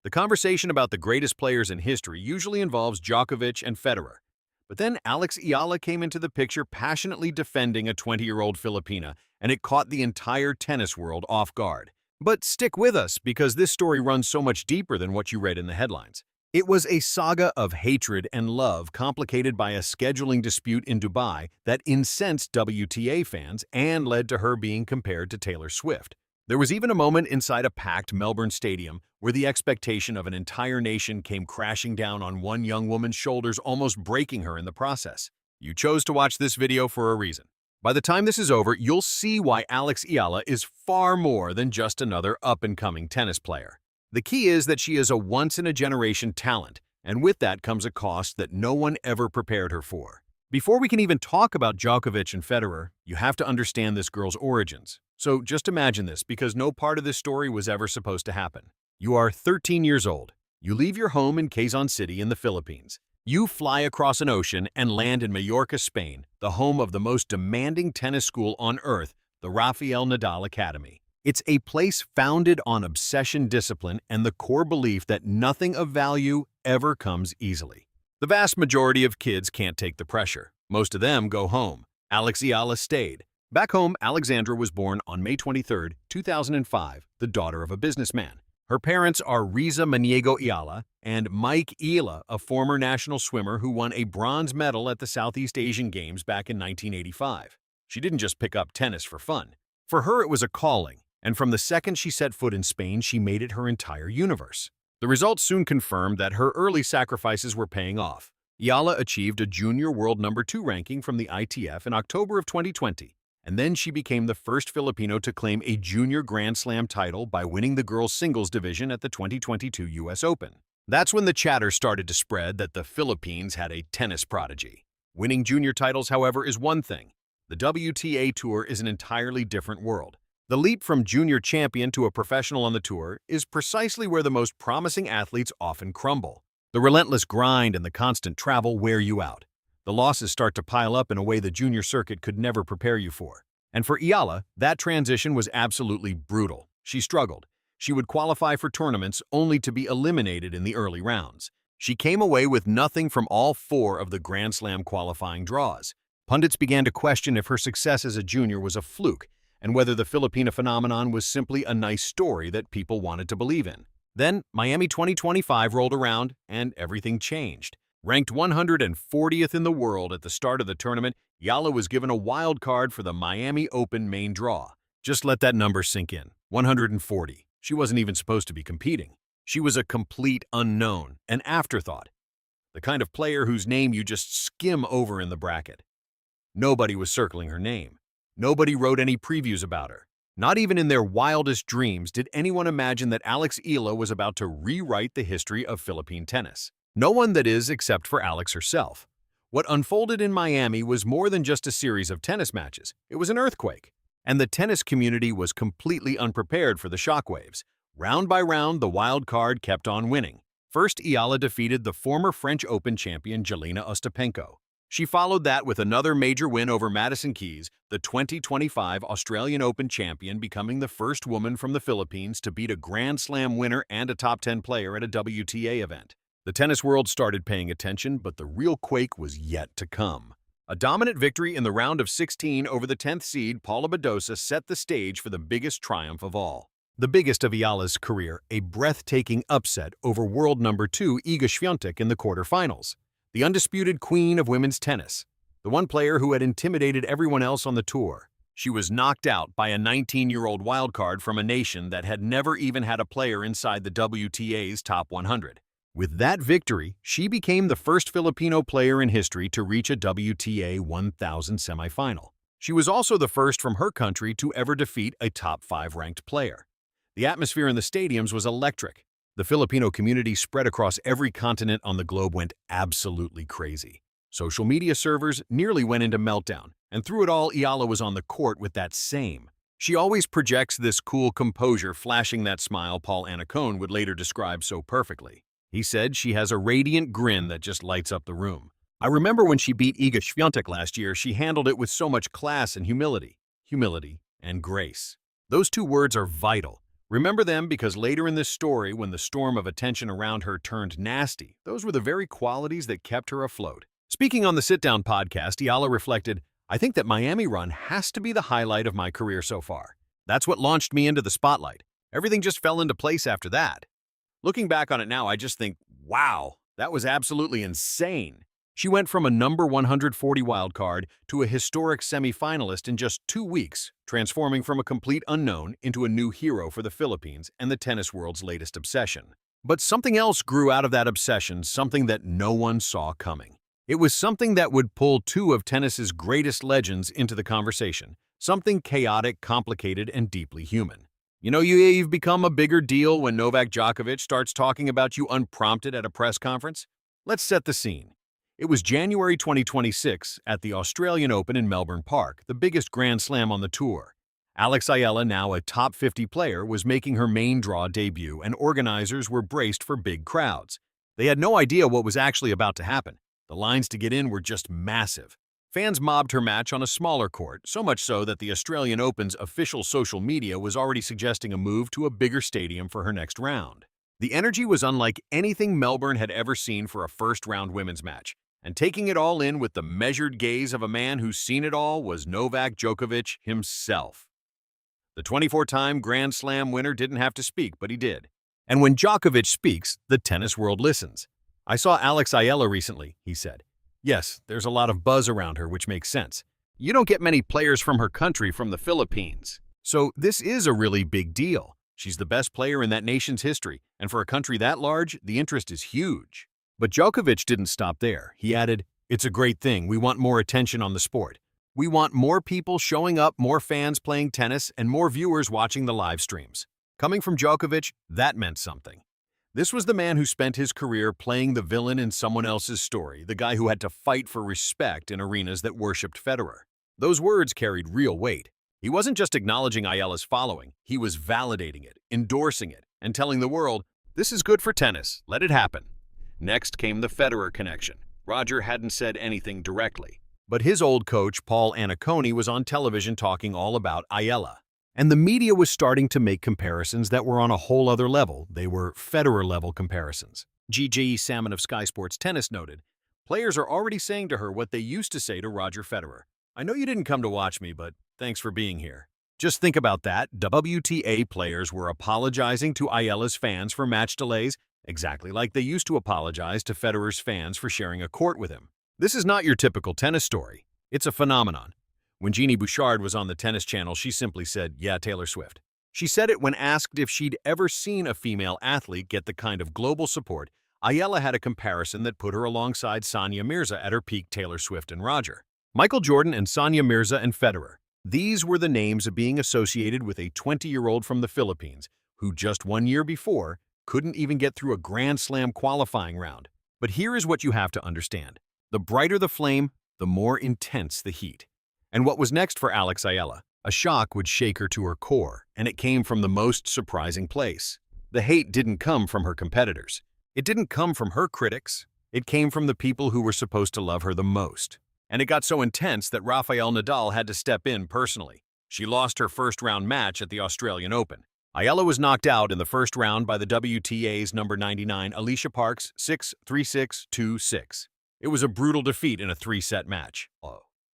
The conversation about the greatest players in history usually involves Djokovic and Federer. But then Alex Eala came into the picture passionately defending a 20-year-old Filipina, and it caught the entire tennis world off guard. But stick with us, because this story runs so much deeper than what you read in the headlines. It was a saga of hatred and love complicated by a scheduling dispute in Dubai that incensed WTA fans and led to her being compared to Taylor Swift. There was even a moment inside a packed Melbourne stadium where the expectation of an entire nation came crashing down on one young woman's shoulders, almost breaking her in the process. You chose to watch this video for a reason. By the time this is over, you'll see why Alex Eala is far more than just another up-and-coming tennis player. The key is that she is a once-in-a-generation talent, and with that comes a cost that no one ever prepared her for. Before we can even talk about Djokovic and Federer, you have to understand this girl's origins. So just imagine this, because no part of this story was ever supposed to happen. You are 13 years old. You leave your home in Quezon City in the Philippines. You fly across an ocean and land in Mallorca, Spain, the home of the most demanding tennis school on earth, the Rafael Nadal Academy. It's a place founded on obsession, discipline, and the core belief that nothing of value ever comes easily. The vast majority of kids can't take the pressure. Most of them go home. Alex Eala stayed. Back home, Alexandra was born on May 23, 2005, the daughter of a businessman. Her parents are Riza Maniego Eala and Mike Eala, a former national swimmer who won a bronze medal at the Southeast Asian Games back in 1985. She didn't just pick up tennis for fun. For her, it was a calling, and from the second she set foot in Spain, she made it her entire universe. The results soon confirmed that her early sacrifices were paying off. Eala achieved a junior world number 2 ranking from the ITF in October of 2020. And then she became the first Filipino to claim a junior Grand Slam title by winning the girls' singles division at the 2022 U.S. Open. That's when the chatter started to spread that the Philippines had a tennis prodigy. Winning junior titles, however, is one thing. The WTA Tour is an entirely different world. The leap from junior champion to a professional on the tour is precisely where the most promising athletes often crumble. The relentless grind and the constant travel wear you out. The losses start to pile up in a way the junior circuit could never prepare you for. And for Eala, that transition was absolutely brutal. She struggled. She would qualify for tournaments only to be eliminated in the early rounds. She came away with nothing from all 4 of the Grand Slam qualifying draws. Pundits began to question if her success as a junior was a fluke, and whether the Filipina phenomenon was simply a nice story that people wanted to believe in. Then, Miami 2025 rolled around, and everything changed. Ranked 140th in the world at the start of the tournament, Eala was given a wild card for the Miami Open main draw. Just let that number sink in. 140. She wasn't even supposed to be competing. She was a complete unknown, an afterthought. The kind of player whose name you just skim over in the bracket. Nobody was circling her name. Nobody wrote any previews about her. Not even in their wildest dreams did anyone imagine that Alex Eala was about to rewrite the history of Philippine tennis. No one, that is, except for Alex herself. What unfolded in Miami was more than just a series of tennis matches. It was an earthquake. And the tennis community was completely unprepared for the shockwaves. Round by round, the wild card kept on winning. First, Eala defeated the former French Open champion Jelena Ostapenko. She followed that with another major win over Madison Keys, the 2025 Australian Open champion, becoming the first woman from the Philippines to beat a Grand Slam winner and a top 10 player at a WTA event. The tennis world started paying attention, but the real quake was yet to come. A dominant victory in the round of 16 over the 10th seed Paula Badosa set the stage for the biggest triumph of all. The biggest of Eala's career, a breathtaking upset over world number 2 Iga Świątek in the quarterfinals. The undisputed queen of women's tennis, the one player who had intimidated everyone else on the tour. She was knocked out by a 19-year-old wildcard from a nation that had never even had a player inside the WTA's top 100. With that victory, she became the first Filipino player in history to reach a WTA 1000 semifinal. She was also the first from her country to ever defeat a top 5 ranked player. The atmosphere in the stadiums was electric. The Filipino community spread across every continent on the globe went absolutely crazy. Social media servers nearly went into meltdown, and through it all, Eala was on the court with that same. She always projects this cool composure, flashing that smile Paul Anacone would later describe so perfectly. He said she has a radiant grin that just lights up the room. I remember when she beat Iga Świątek last year, she handled it with so much class and humility. Humility and grace. Those 2 words are vital. Remember them because later in this story, when the storm of attention around her turned nasty, those were the very qualities that kept her afloat. Speaking on the Sit Down podcast, Eala reflected, "I think that Miami run has to be the highlight of my career so far. That's what launched me into the spotlight. Everything just fell into place after that." Looking back on it now, I just think, wow, that was absolutely insane. She went from a number 140 wildcard to a historic semifinalist in just 2 weeks, transforming from a complete unknown into a new hero for the Philippines and the tennis world's latest obsession. But something else grew out of that obsession, something that no one saw coming. It was something that would pull two of tennis's greatest legends into the conversation, something chaotic, complicated, and deeply human. You've become a bigger deal when Novak Djokovic starts talking about you unprompted at a press conference? Let's set the scene. It was January 2026 at the Australian Open in Melbourne Park, the biggest Grand Slam on the tour. Alex Iala, now a top 50 player, was making her main draw debut, and organizers were braced for big crowds. They had no idea what was actually about to happen. The lines to get in were just massive. Fans mobbed her match on a smaller court, so much so that the Australian Open's official social media was already suggesting a move to a bigger stadium for her next round. The energy was unlike anything Melbourne had ever seen for a first-round women's match. And taking it all in with the measured gaze of a man who's seen it all was Novak Djokovic himself. The 24-time Grand Slam winner didn't have to speak, but he did. And when Djokovic speaks, the tennis world listens. "I saw Alex Iala recently," he said. "Yes, there's a lot of buzz around her, which makes sense. You don't get many players from her country from the Philippines. So this is a really big deal. She's the best player in that nation's history, and for a country that large, the interest is huge." But Djokovic didn't stop there. He added, "It's a great thing. We want more attention on the sport. We want more people showing up, more fans playing tennis, and more viewers watching the live streams." Coming from Djokovic, that meant something. This was the man who spent his career playing the villain in someone else's story, the guy who had to fight for respect in arenas that worshipped Federer. Those words carried real weight. He wasn't just acknowledging Ayala's following, he was validating it, endorsing it, and telling the world, "This is good for tennis, let it happen." Next came the Federer connection. Roger hadn't said anything directly, but his old coach, Paul Annacone, was on television talking all about Iala. And the media was starting to make comparisons that were on a whole other level. They were Federer-level comparisons. G.J. Salmon of Sky Sports Tennis noted, "Players are already saying to her what they used to say to Roger Federer. I know you didn't come to watch me, but thanks for being here." Just think about that. WTA players were apologizing to Ayala's fans for match delays, exactly like they used to apologize to Federer's fans for sharing a court with him. This is not your typical tennis story. It's a phenomenon. When Jeannie Bouchard was on the Tennis Channel, she simply said, "Yeah, Taylor Swift." She said it when asked if she'd ever seen a female athlete get the kind of global support. Iala had a comparison that put her alongside Sania Mirza at her peak. Taylor Swift and Roger. Michael Jordan and Sania Mirza and Federer. These were the names of being associated with a 20-year-old from the Philippines who just 1 year before couldn't even get through a Grand Slam qualifying round. But here is what you have to understand. The brighter the flame, the more intense the heat. And what was next for Alex Iala? A shock would shake her to her core, and it came from the most surprising place. The hate didn't come from her competitors. It didn't come from her critics. It came from the people who were supposed to love her the most. And it got so intense that Rafael Nadal had to step in personally. She lost her first-round match at the Australian Open. Iala was knocked out in the first round by the WTA's number 99 Alicia Parks 6-3-6, 2-6. It was a brutal defeat in a 3-set match.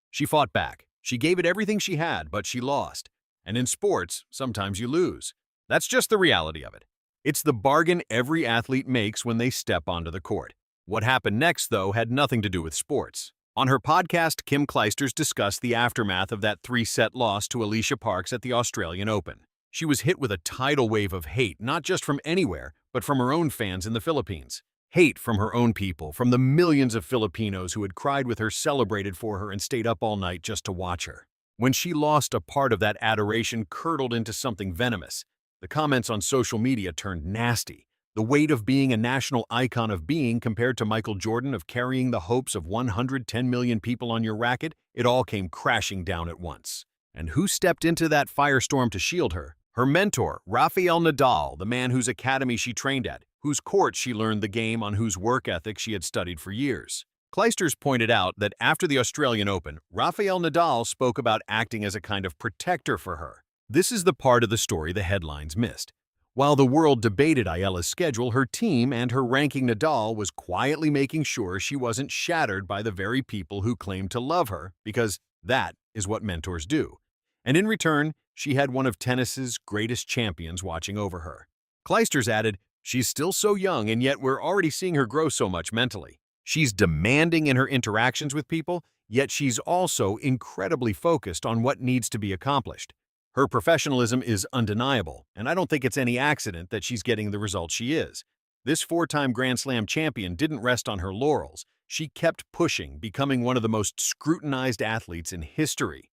She fought back. She gave it everything she had, but she lost. And in sports, sometimes you lose. That's just the reality of it. It's the bargain every athlete makes when they step onto the court. What happened next, though, had nothing to do with sports. On her podcast, Kim Clijsters discussed the aftermath of that 3-set loss to Alicia Parks at the Australian Open. She was hit with a tidal wave of hate, not just from anywhere, but from her own fans in the Philippines. Hate from her own people, from the millions of Filipinos who had cried with her, celebrated for her, and stayed up all night just to watch her. When she lost, a part of that adoration curdled into something venomous. The comments on social media turned nasty. The weight of being a national icon of being compared to Michael Jordan, of carrying the hopes of 110 million people on your racket, it all came crashing down at once. And who stepped into that firestorm to shield her? Her mentor, Rafael Nadal, the man whose academy she trained at, whose court she learned the game, on whose work ethic she had studied for years. Clijsters pointed out that after the Australian Open, Rafael Nadal spoke about acting as a kind of protector for her. This is the part of the story the headlines missed. While the world debated Iala's schedule, her team and her ranking Nadal was quietly making sure she wasn't shattered by the very people who claimed to love her, because that is what mentors do. And in return, she had one of tennis's greatest champions watching over her. Kleisters added, "She's still so young, and yet we're already seeing her grow so much mentally. She's demanding in her interactions with people, yet she's also incredibly focused on what needs to be accomplished. Her professionalism is undeniable, and I don't think it's any accident that she's getting the results she is. This four-time Grand Slam champion didn't rest on her laurels. She kept pushing, becoming one of the most scrutinized athletes in history."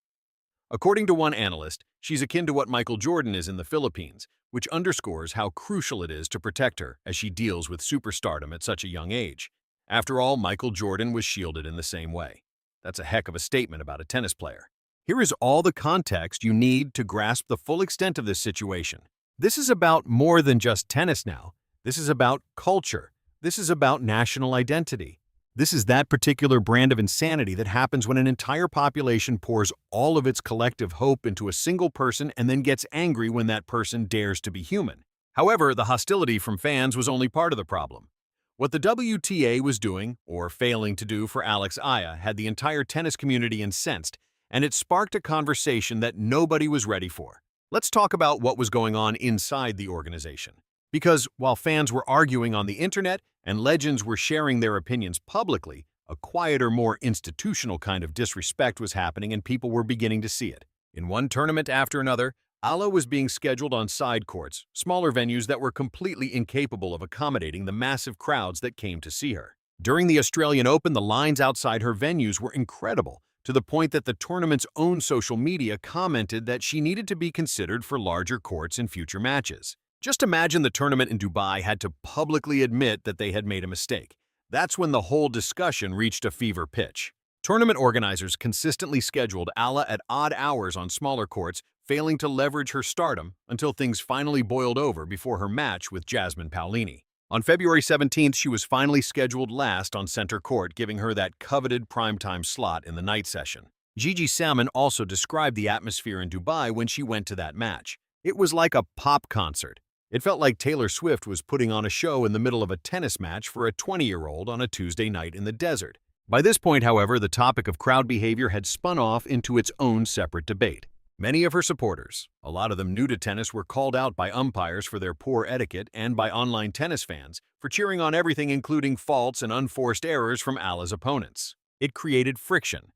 According to one analyst, she's akin to what Michael Jordan is in the Philippines, which underscores how crucial it is to protect her as she deals with superstardom at such a young age. After all, Michael Jordan was shielded in the same way. That's a heck of a statement about a tennis player. Here is all the context you need to grasp the full extent of this situation. This is about more than just tennis now. This is about culture. This is about national identity. This is that particular brand of insanity that happens when an entire population pours all of its collective hope into a single person and then gets angry when that person dares to be human. However, the hostility from fans was only part of the problem. What the WTA was doing, or failing to do, for Alex Iga had the entire tennis community incensed, and it sparked a conversation that nobody was ready for. Let's talk about what was going on inside the organization. Because while fans were arguing on the internet and legends were sharing their opinions publicly, a quieter, more institutional kind of disrespect was happening and people were beginning to see it. In one tournament after another, Eala was being scheduled on side courts, smaller venues that were completely incapable of accommodating the massive crowds that came to see her. During the Australian Open, the lines outside her venues were incredible, to the point that the tournament's own social media commented that she needed to be considered for larger courts in future matches. Just imagine the tournament in Dubai had to publicly admit that they had made a mistake. That's when the whole discussion reached a fever pitch. Tournament organizers consistently scheduled Eala at odd hours on smaller courts, failing to leverage her stardom until things finally boiled over before her match with Jasmine Paolini. On February 17th, she was finally scheduled last on center court, giving her that coveted primetime slot in the night session. Gigi Salmon also described the atmosphere in Dubai when she went to that match. It was like a pop concert. It felt like Taylor Swift was putting on a show in the middle of a tennis match for a 20-year-old on a Tuesday night in the desert. By this point, however, the topic of crowd behavior had spun off into its own separate debate. Many of her supporters, a lot of them new to tennis, were called out by umpires for their poor etiquette and by online tennis fans for cheering on everything, including faults and unforced errors from Eala's opponents. It created friction.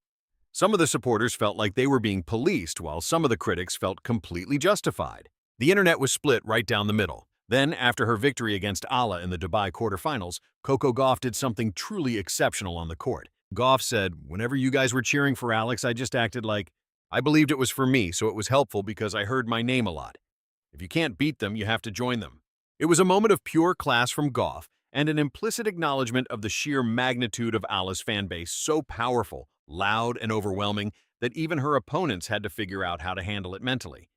Some of the supporters felt like they were being policed, while some of the critics felt completely justified. The internet was split right down the middle. Then, after her victory against Eala in the Dubai quarterfinals, Coco Gauff did something truly exceptional on the court. Gauff said, "Whenever you guys were cheering for Alex, I just acted like I believed it was for me, so it was helpful because I heard my name a lot. If you can't beat them, you have to join them." It was a moment of pure class from Gauff and an implicit acknowledgement of the sheer magnitude of Eala's fan base, so powerful, loud, and overwhelming that even her opponents had to figure out how to handle it mentally.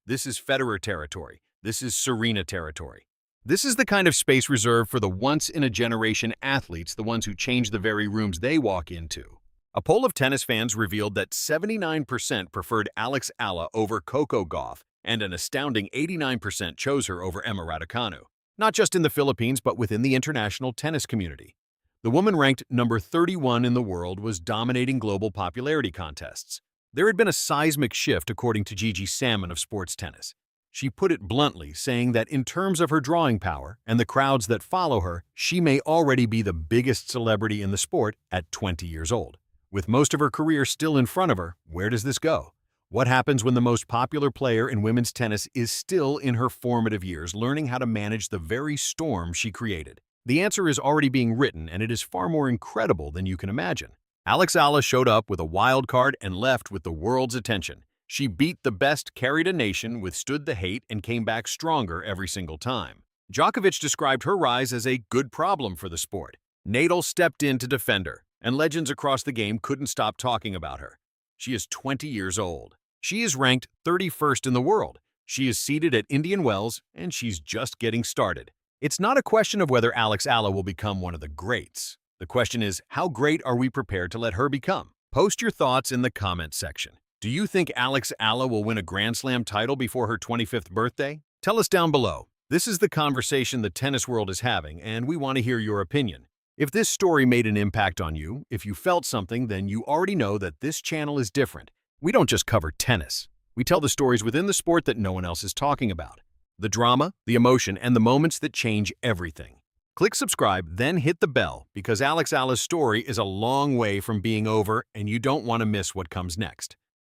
This is Federer territory. This is Serena territory. This is the kind of space reserved for the once-in-a-generation athletes, the ones who change the very rooms they walk into. A poll of tennis fans revealed that 79% preferred Alex Eala over Coco Gauff, and an astounding 89% chose her over Emma Raducanu. Not just in the Philippines, but within the international tennis community. The woman ranked number 31 in the world was dominating global popularity contests. There had been a seismic shift, according to Gigi Salmon of Sports Tennis. She put it bluntly, saying that in terms of her drawing power and the crowds that follow her, she may already be the biggest celebrity in the sport at 20 years old. With most of her career still in front of her, where does this go? What happens when the most popular player in women's tennis is still in her formative years, learning how to manage the very storm she created? The answer is already being written, and it is far more incredible than you can imagine. Alex Eala showed up with a wild card and left with the world's attention. She beat the best, carried a nation, withstood the hate, and came back stronger every single time. Djokovic described her rise as a good problem for the sport. Nadal stepped in to defend her, and legends across the game couldn't stop talking about her. She is 20 years old. She is ranked 31st in the world. She is seated at Indian Wells, and she's just getting started. It's not a question of whether Alex Eala will become one of the greats. The question is, how great are we prepared to let her become? Post your thoughts in the comment section. Do you think Alex Eala will win a Grand Slam title before her 25th birthday? Tell us down below. This is the conversation the tennis world is having, and we want to hear your opinion. If this story made an impact on you, if you felt something, then you already know that this channel is different. We don't just cover tennis. We tell the stories within the sport that no one else is talking about. The drama, the emotion, and the moments that change everything. Click subscribe, then hit the bell, because Alex Eala's story is a long way from being over, and you don't want to miss what comes next.